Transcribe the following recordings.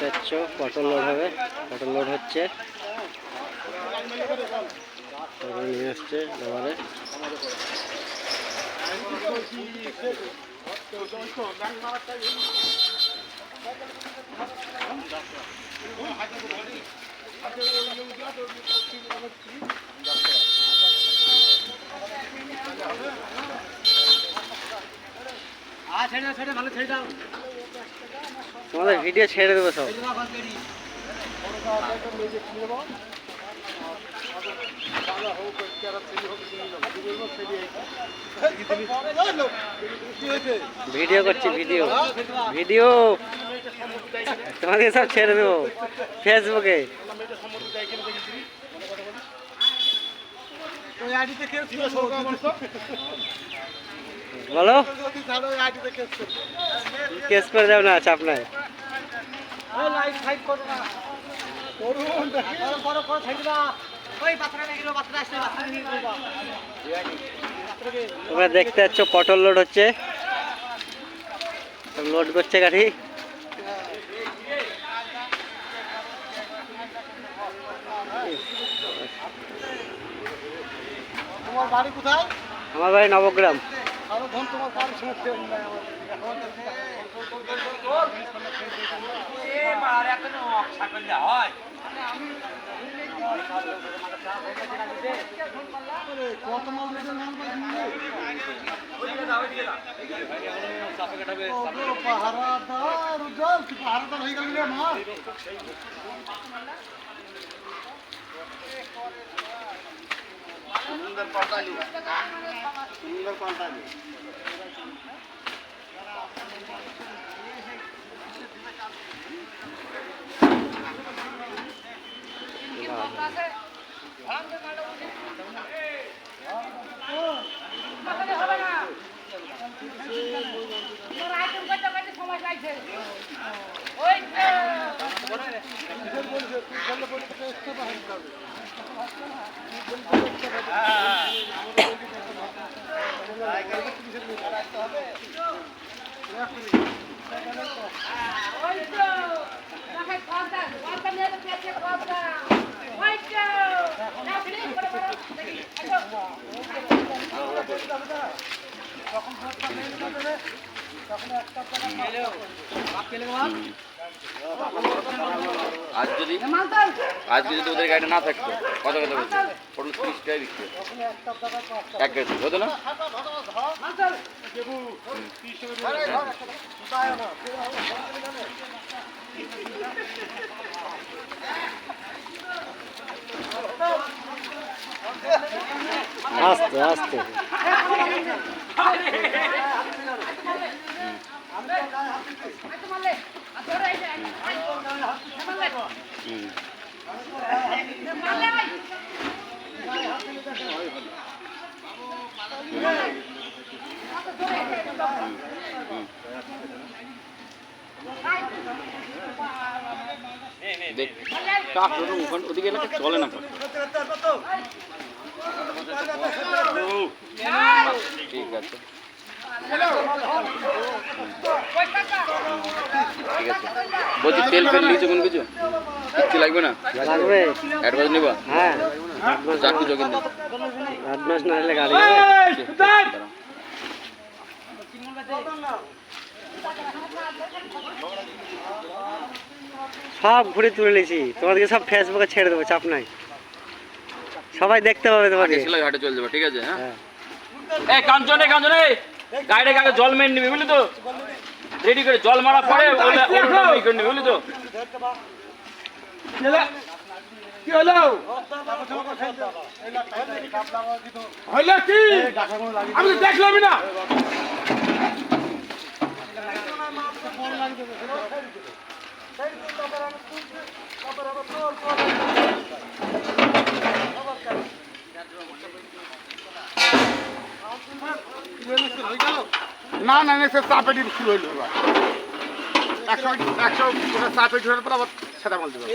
দেখতে পাচ্ছ পটল লোড হবে, পটল লোড হচ্ছে, নিয়ে আসছে এবারে। তোমাদের ভিডিও ছেড়ে দেবো সব। ভিডিও করছি, ভিডিও ভিডিও তোমাকে সব ছেড়ে দেবো ফেসবুকে। বলো, কেস করে দেব না, চাপ নাই। তোমরা দেখতে পাচ্ছ পটল লোড হচ্ছে, লোড করছে গাড়ি। তোমার বাড়ি কোথায়? আমার বাড়ি নবগ্রাম। সুন্দর পাল্টালি, সুন্দর পাল্টালি। আজকে যদি ওদের গাড়িটা না থাকতো কত কথা বলতো, পটল 30 টাকা বিক্রি এক গাড়ি হতো না। আস্তে আস্তে দেখ ওদিকে এলাকা চলে না, ঠিক আছে ঠিক আছে। বলছি তেল ফেল নিয়েছো কোন কিছু? কিচ্ছু লাগবে না, লাগবে অ্যাডভান্স নিবা? হ্যাঁ, চাকরি যোগ কিন্তু অ্যাডভান্স না হলে গাড়ি সব ঘুরে তুলে নিয়েছি। তোমাদেরকে সব ফেসবুকে ছেড়ে দেবো, চাপ নাই, সবাই দেখতে পাবে তোমাকে। হাটে চলে যাবো, ঠিক আছে? হ্যাঁ, এই কাঞ্চনে কাঞ্চনে গাড়িটাকে আগে জল মেরে নিবি, বুঝলি তো? রেডি করে জল মারা পরে বুঝলি তো? কি হলো? হইলো কি? আমি তো দেখলামই না। না না না, সে চাপেটি শুরু হইল, 100 চাপেটি হওয়ার পর আবার সেটা বল দেবো।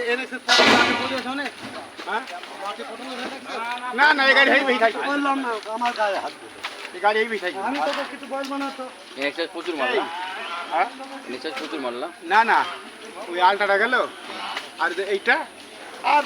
না না, এই গাড়ি হেই থাকি, বললাম না আমার গায়ে হাত দিতে, এই গাড়ি হেই থাকি। আমি তো কিছু বলবো না তো। প্রচুর মারলাম, হ্যাঁ প্রচুর মারলাম। না না, ওই আলটাটা গেল আর এইটা আর